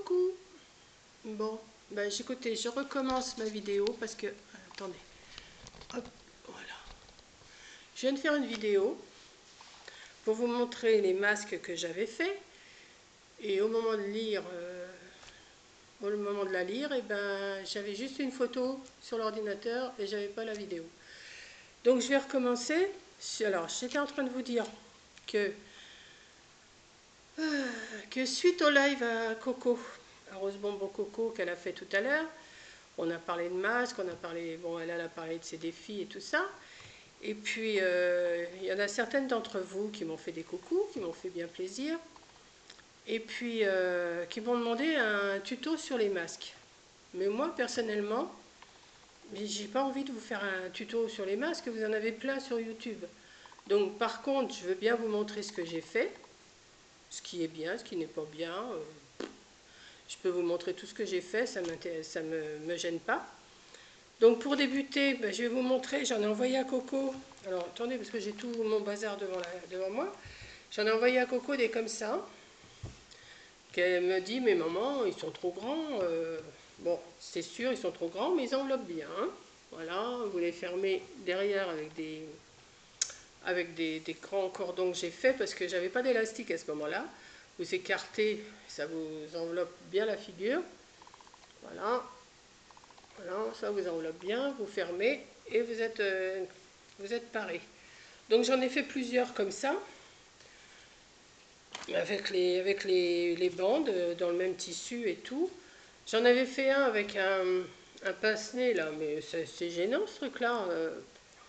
Coucou. Bon, ben écoutez, je recommence ma vidéo parce que... Attendez. Hop, voilà. Je viens de faire une vidéo pour vous montrer les masques que j'avais faits. Et au moment de lire, au moment de la lire, et ben, j'avais juste une photo sur l'ordinateur et j'avais pas la vidéo. Donc je vais recommencer. Alors, j'étais en train de vous dire que, que suite au live à Coco, à Rose Bonbon Coco qu'elle a fait tout à l'heure, on a parlé de masques, on a parlé, bon, elle a parlé de ses défis et tout ça. Et puis, il y en a certaines d'entre vous qui m'ont fait des coucous, qui m'ont fait bien plaisir. Et puis, qui m'ont demandé un tuto sur les masques. Mais moi, personnellement, j'ai pas envie de vous faire un tuto sur les masques, vous en avez plein sur YouTube. Donc, par contre, je veux bien vous montrer ce que j'ai fait, ce qui est bien, ce qui n'est pas bien. Je peux vous montrer tout ce que j'ai fait, ça me gêne pas. Donc pour débuter, ben, je vais vous montrer, j'en ai envoyé à Coco. Alors attendez, parce que j'ai tout mon bazar devant moi. J'en ai envoyé à Coco des comme ça. Qu'elle me dit, mais maman, ils sont trop grands. Bon, c'est sûr, ils sont trop grands, mais ils enveloppent bien. Hein. Voilà, vous les fermez derrière avec des grands cordons que j'ai fait parce que j'avais pas d'élastique à ce moment-là. Vous écartez, ça vous enveloppe bien la figure. Voilà. Voilà, ça vous enveloppe bien, vous fermez et vous êtes paré. Donc j'en ai fait plusieurs comme ça, avec les bandes dans le même tissu et tout. J'en avais fait un avec un pince-nez là, mais c'est gênant ce truc-là.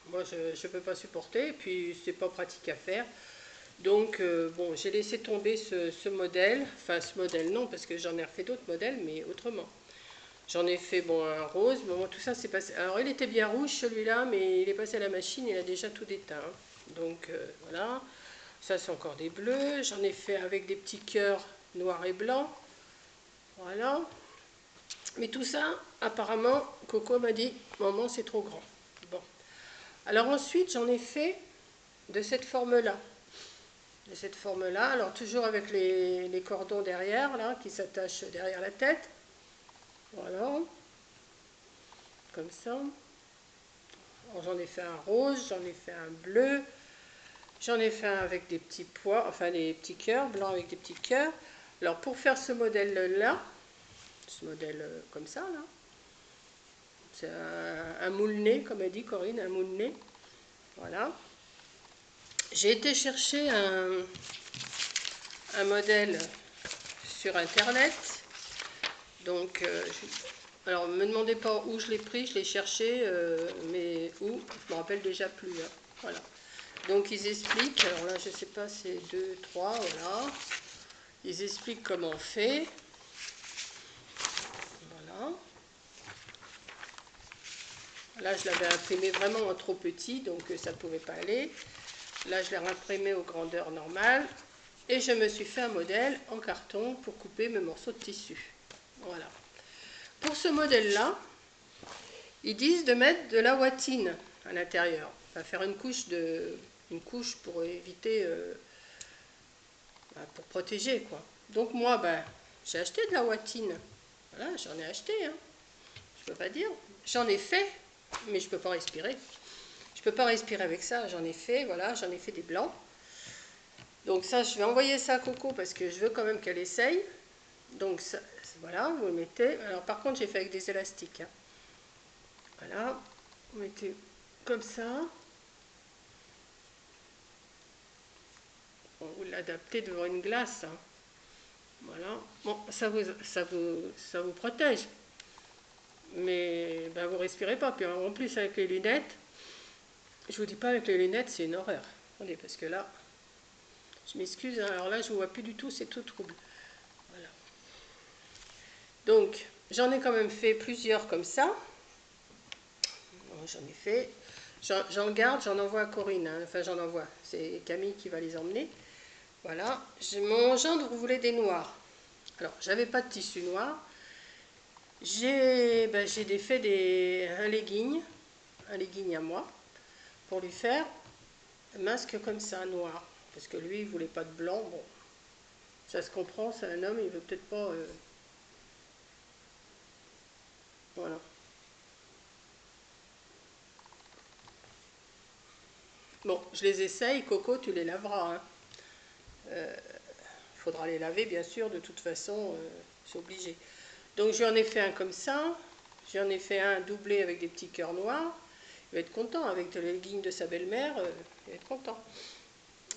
Moi je ne peux pas supporter, et puis c'est pas pratique à faire. Donc bon, j'ai laissé tomber ce modèle, enfin ce modèle non, parce que j'en ai refait d'autres modèles, mais autrement. J'en ai fait bon, un rose, bon, tout ça c'est passé. Alors il était bien rouge celui-là, mais il est passé à la machine, il a déjà tout déteint. Donc voilà, ça c'est encore des bleus. J'en ai fait avec des petits cœurs noirs et blancs. Voilà. Mais tout ça, apparemment, Coco m'a dit, maman c'est trop grand. Bon. Alors ensuite j'en ai fait de cette forme-là. De cette forme-là, alors toujours avec les cordons derrière, là, qui s'attachent derrière la tête. Voilà. Comme ça. J'en ai fait un rose, j'en ai fait un bleu, j'en ai fait un avec des petits pois, enfin des petits cœurs, blancs avec des petits cœurs. Alors pour faire ce modèle-là, ce modèle comme ça, là, c'est un moule-nez, comme a dit Corinne, un moule-nez. Voilà. J'ai été chercher un modèle sur internet. Donc, alors ne me demandez pas où je l'ai pris, je l'ai cherché, mais où, je ne me rappelle déjà plus. Hein. Voilà. Donc ils expliquent, alors là je ne sais pas, c'est 2, 3, voilà. Ils expliquent comment on fait. Voilà. Là je l'avais imprimé vraiment en trop petit, donc ça ne pouvait pas aller. Là je l'ai imprimé aux grandeurs normales. Et je me suis fait un modèle en carton pour couper mes morceaux de tissu. Voilà. Pour ce modèle-là, ils disent de mettre de la ouatine à l'intérieur. Enfin, faire une couche pour éviter, pour protéger quoi. Donc moi, j'ai acheté de la ouatine. Voilà, j'en ai acheté. Hein. Je peux pas dire. J'en ai fait, mais je peux pas respirer. Je peux pas respirer avec ça. J'en ai fait, voilà, j'en ai fait des blancs. Donc ça, je vais envoyer ça à Coco parce que je veux quand même qu'elle essaye. Donc ça, voilà, vous le mettez. Alors par contre, j'ai fait avec des élastiques. Hein. Voilà, vous mettez comme ça. Bon, vous l'adaptez devant une glace. Hein. Voilà. Bon, ça vous protège. Mais vous respirez pas. Puis en plus avec les lunettes, je vous dis pas avec les lunettes, c'est une horreur. Attendez, parce que là, je m'excuse, hein, alors là je ne vois plus du tout, c'est tout trouble. Voilà. Donc, j'en ai quand même fait plusieurs comme ça. J'en ai fait. J'en garde, j'en envoie à Corinne. Hein. Enfin, j'en envoie. C'est Camille qui va les emmener. Voilà. Mon gendre voulait des noirs. Alors, j'avais pas de tissu noir. J'ai fait un legging à moi, pour lui faire un masque comme ça, noir. Parce que lui, il voulait pas de blanc. Bon, ça se comprend, c'est un homme, il veut peut-être pas Voilà. Bon, je les essaye. Coco, tu les laveras, hein. Il faudra les laver, bien sûr, de toute façon, c'est obligé. Donc, j'en ai fait un comme ça. J'en ai fait un doublé avec des petits cœurs noirs. Il va être content, avec les leggings de sa belle-mère, il va être content.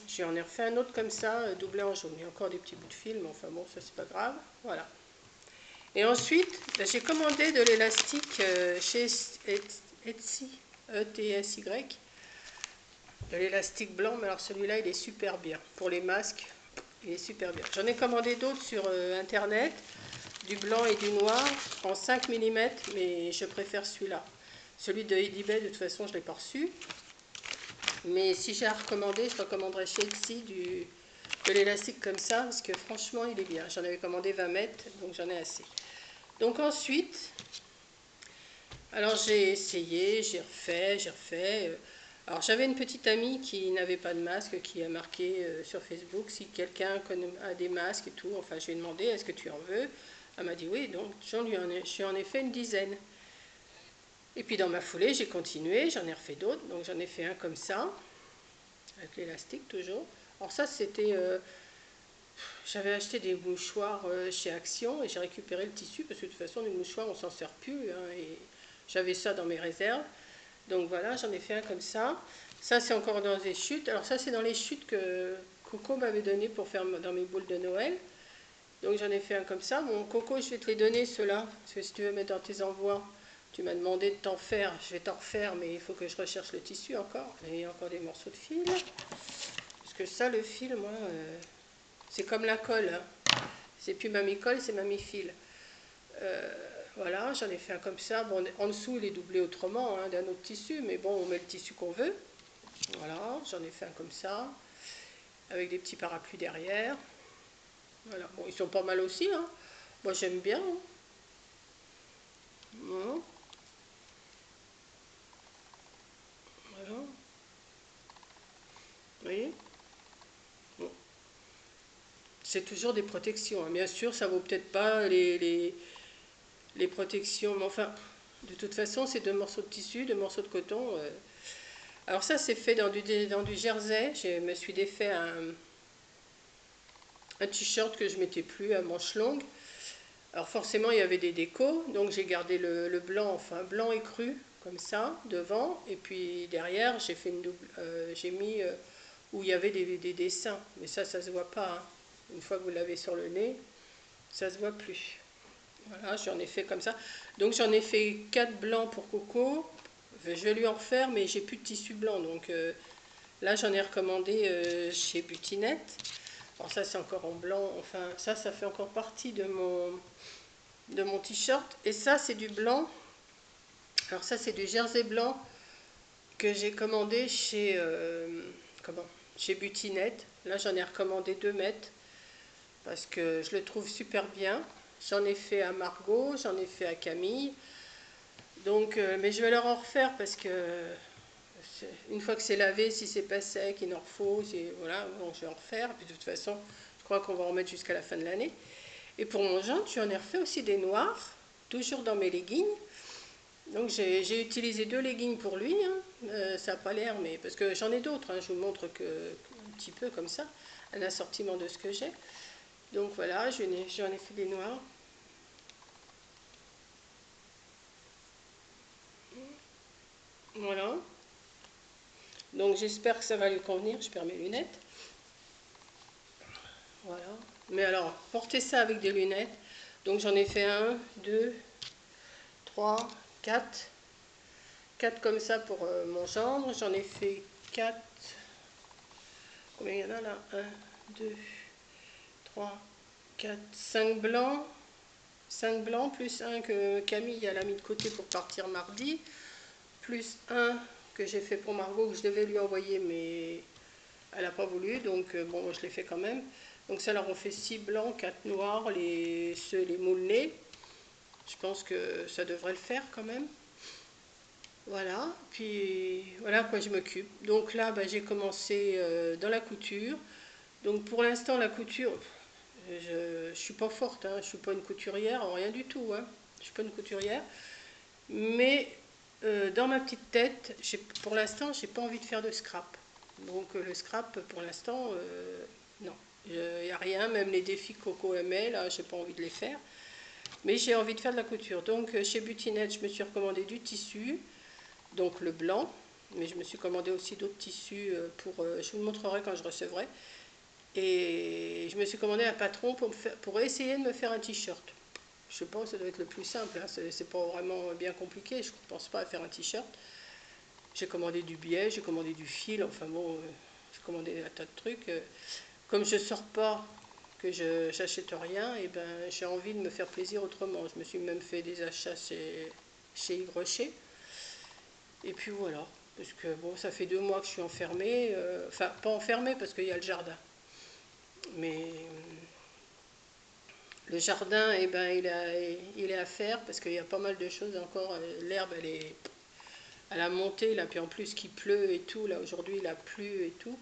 J'en ai refait un autre comme ça, doublé en jaune. Il y a encore des petits bouts de film, enfin bon, ça c'est pas grave. Voilà. Et ensuite, ben, j'ai commandé de l'élastique chez Etsy, E-T-S-Y. De l'élastique blanc, mais alors celui-là il est super bien. Pour les masques, il est super bien. J'en ai commandé d'autres sur internet, du blanc et du noir, en 5 mm, mais je préfère celui-là. Celui de eBay, de toute façon, je ne l'ai pas reçu. Mais si j'ai à recommander, je recommanderais chez Etsy de l'élastique comme ça, parce que franchement, il est bien. J'en avais commandé 20 mètres, donc j'en ai assez. Donc ensuite, alors j'ai essayé, j'ai refait. Alors j'avais une petite amie qui n'avait pas de masque, qui a marqué sur Facebook si quelqu'un a des masques et tout. Enfin, je lui ai demandé, est-ce que tu en veux? Elle m'a dit oui, donc j'en ai fait une dizaine. Et puis dans ma foulée, j'ai continué, j'en ai refait d'autres. Donc j'en ai fait un comme ça, avec l'élastique toujours. Alors ça, c'était... j'avais acheté des mouchoirs chez Action et j'ai récupéré le tissu parce que de toute façon, les mouchoirs, on s'en sert plus, hein, et j'avais ça dans mes réserves. Donc voilà, j'en ai fait un comme ça. Ça, c'est encore dans des chutes. Alors ça, c'est dans les chutes que Coco m'avait donné pour faire dans mes boules de Noël. Donc j'en ai fait un comme ça. Bon, Coco, je vais te les donner, ceux-là. Parce que si tu veux mettre dans tes envois, tu m'as demandé de t'en faire. Je vais t'en refaire, mais il faut que je recherche le tissu encore. Et il y a encore des morceaux de fil. Parce que ça, le fil, moi, c'est comme la colle, hein. C'est plus mamie colle, c'est mamie fil. Euh, voilà, j'en ai fait un comme ça. Bon, en dessous, il est doublé autrement, hein, d'un autre tissu, mais bon, on met le tissu qu'on veut. Voilà, j'en ai fait un comme ça, avec des petits parapluies derrière. Voilà, bon, ils sont pas mal aussi, hein. Moi, j'aime bien, hein. Voilà, voilà. Vous voyez, bon. C'est toujours des protections, hein. Bien sûr, ça vaut peut-être pas les protections, mais enfin, de toute façon, c'est deux morceaux de tissu, deux morceaux de coton. Alors ça, c'est fait dans du jersey. Je me suis défait un t-shirt que je mettais plus à manches longues. Alors forcément, il y avait des décos, donc j'ai gardé le blanc, enfin blanc et cru, comme ça, devant. Et puis derrière, j'ai fait une double, j'ai mis où il y avait des dessins. Mais ça se voit pas, hein. Une fois que vous l'avez sur le nez, ça se voit plus. Voilà, j'en ai fait comme ça. Donc j'en ai fait 4 blancs pour Coco. Je vais lui en refaire, mais j'ai plus de tissu blanc. Donc là, j'en ai recommandé chez Butinette. Alors ça, c'est encore en blanc. Enfin, ça fait encore partie de mon t-shirt. Et ça, c'est du blanc. Alors ça, c'est du jersey blanc que j'ai commandé chez Butinette. Là, j'en ai recommandé 2 mètres parce que je le trouve super bien. J'en ai fait à Margot, j'en ai fait à Camille. Donc, mais je vais leur en refaire parce que une fois que c'est lavé, si c'est pas sec, il en faut. Voilà, bon, je vais en refaire. Et puis de toute façon, je crois qu'on va en mettre jusqu'à la fin de l'année. Et pour mon gendre, j'en ai refait aussi des noirs, toujours dans mes leggings. Donc j'ai utilisé 2 leggings pour lui, hein. Ça n'a pas l'air, mais parce que j'en ai d'autres, hein. Je vous montre un petit peu comme ça, un assortiment de ce que j'ai. Donc voilà, j'en ai fait des noirs. Voilà. Donc j'espère que ça va lui convenir. Je perds mes lunettes. Voilà. Mais alors, portez ça avec des lunettes. Donc j'en ai fait un, deux, trois, quatre. Quatre comme ça pour mon gendre. J'en ai fait quatre. Combien il y en a là? Un, deux, trois, quatre, cinq blancs. 5 blancs, plus un que Camille a mis de côté pour partir mardi. Plus un que j'ai fait pour Margot, que je devais lui envoyer, mais elle n'a pas voulu. Donc bon, je l'ai fait quand même. Donc ça leur ont fait 6 blancs, 4 noirs, les moules nez. Je pense que ça devrait le faire quand même. Voilà, puis voilà à quoi je m'occupe. Donc là, bah, j'ai commencé dans la couture. Donc pour l'instant, la couture, je ne suis pas forte, hein, je ne suis pas une couturière, rien du tout, hein. Je ne suis pas une couturière. Mais dans ma petite tête, pour l'instant, j'ai pas envie de faire de scrap. Donc le scrap, pour l'instant, non. Il n'y a rien, même les défis Coco aimait, là, j'ai pas envie de les faire. Mais j'ai envie de faire de la couture. Donc chez Butinette, je me suis recommandé du tissu, donc le blanc. Mais je me suis commandé aussi d'autres tissus je vous le montrerai quand je recevrai. Et je me suis commandé un patron pour essayer de me faire un t-shirt. Je sais pas, ça doit être le plus simple, hein. C'est pas vraiment bien compliqué, je ne pense pas à faire un t-shirt. J'ai commandé du biais, j'ai commandé du fil, enfin bon, j'ai commandé un tas de trucs. Comme je sors pas, que je n'achète rien, et ben j'ai envie de me faire plaisir autrement. Je me suis même fait des achats chez Yves Rocher. Et puis voilà, parce que bon, ça fait 2 mois que je suis enfermée, enfin pas enfermée parce qu'il y a le jardin, mais le jardin, eh ben, il est à faire parce qu'il y a pas mal de choses encore. L'herbe, elle a monté, là, puis en plus qu'il pleut et tout. Là, aujourd'hui, il a plu et tout.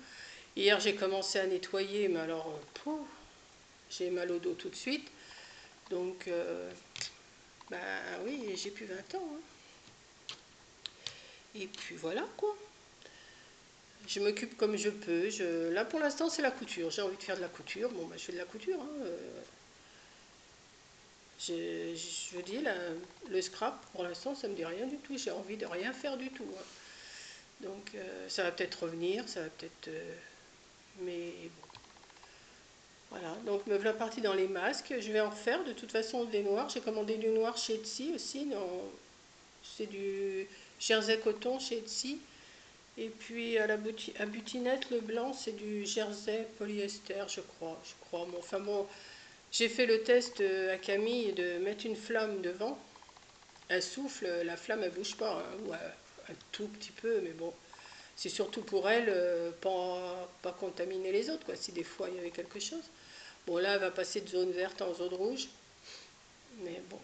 Hier, j'ai commencé à nettoyer, mais alors, j'ai mal au dos tout de suite. Donc, ben oui, j'ai plus 20 ans, hein. Et puis voilà, quoi. Je m'occupe comme je peux. Là, pour l'instant, c'est la couture. J'ai envie de faire de la couture. Bon, ben, je fais de la couture, hein. Je vous dis, le scrap, pour l'instant, ça me dit rien du tout. J'ai envie de rien faire du tout, hein. Donc, ça va peut-être revenir, ça va peut-être... mais bon, voilà. Donc, me voilà partie dans les masques. Je vais en refaire, de toute façon, des noirs. J'ai commandé du noir chez Etsy aussi. C'est du jersey coton chez Etsy. Et puis, à Butinette, le blanc, c'est du jersey polyester, je crois. Bon, enfin bon, j'ai fait le test à Camille de mettre une flamme devant. Elle souffle, la flamme elle bouge pas, hein, ou un tout petit peu, mais bon, c'est surtout pour elle, pas contaminer les autres, quoi, si des fois il y avait quelque chose. Bon, là, elle va passer de zone verte en zone rouge, mais bon,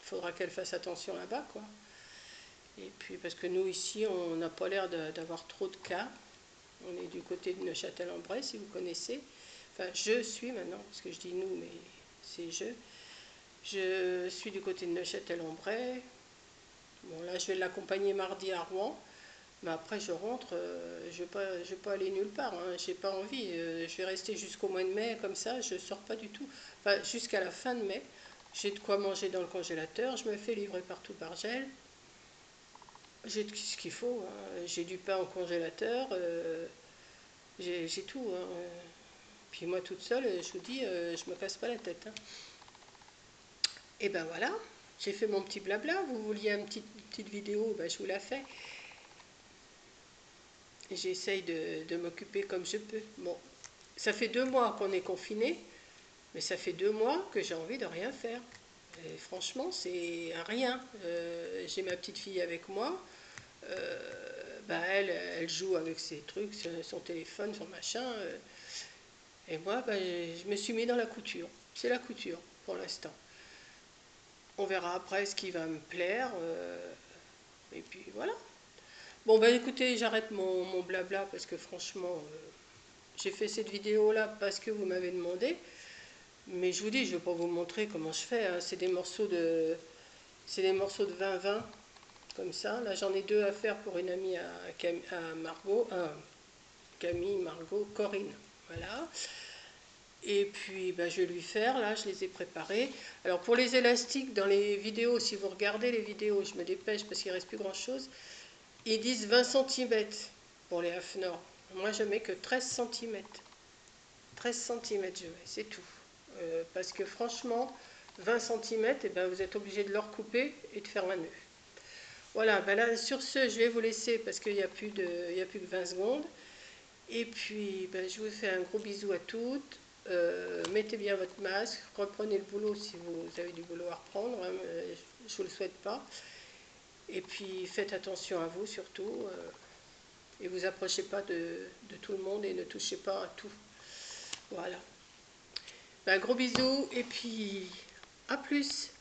il faudra qu'elle fasse attention là-bas, quoi. Et puis, parce que nous, ici, on n'a pas l'air d'avoir trop de cas. On est du côté de Neuchâtel-en-Bray, si vous connaissez. Enfin, je suis maintenant, parce que je dis nous, mais c'est je. Je suis du côté de Neuchâtel-en-Bray. Bon, là, je vais l'accompagner mardi à Rouen. Mais après, je rentre, je ne vais pas aller nulle part, hein, j'ai pas envie. Je vais rester jusqu'au mois de mai, comme ça, je ne sors pas du tout. Enfin, jusqu'à la fin de mai. J'ai de quoi manger dans le congélateur, je me fais livrer partout par gel. J'ai ce qu'il faut, hein. J'ai du pain au congélateur, j'ai tout, hein. Puis moi, toute seule, je vous dis, je me casse pas la tête, hein. Et ben voilà, j'ai fait mon petit blabla. Vous vouliez une petite vidéo, ben je vous la fais. J'essaye de m'occuper comme je peux. Bon, ça fait 2 mois qu'on est confiné, mais ça fait 2 mois que j'ai envie de rien faire. Et franchement, c'est rien. J'ai ma petite fille avec moi. Bah elle joue avec ses trucs, son téléphone, son machin. Et moi, bah, je me suis mis dans la couture. C'est la couture pour l'instant. On verra après ce qui va me plaire. Et puis voilà. Bon, bah écoutez, j'arrête mon blabla parce que franchement, j'ai fait cette vidéo là parce que vous m'avez demandé. Mais je vous dis, je ne vais pas vous montrer comment je fais, hein. C'est des morceaux de 20-20 comme ça. Là, j'en ai 2 à faire pour une amie à Margot, Camille, Margot, Corinne. Voilà. Et puis, ben, je vais lui faire, là, je les ai préparés. Alors, pour les élastiques, dans les vidéos, si vous regardez les vidéos, je me dépêche parce qu'il ne reste plus grand-chose, ils disent 20 cm pour les Hafnor. Moi, je mets que 13 cm. 13 cm, je mets, c'est tout. Parce que franchement, 20 cm, et ben, vous êtes obligé de le recouper et de faire un nœud. Voilà, ben là, sur ce, je vais vous laisser parce qu'il n'y a plus que 20 secondes. Et puis, ben, je vous fais un gros bisou à toutes. Mettez bien votre masque, reprenez le boulot si vous avez du boulot à reprendre, hein, je ne vous le souhaite pas. Et puis, faites attention à vous surtout. Et vous approchez pas de tout le monde et ne touchez pas à tout. Voilà. Ben, gros bisous et puis à plus.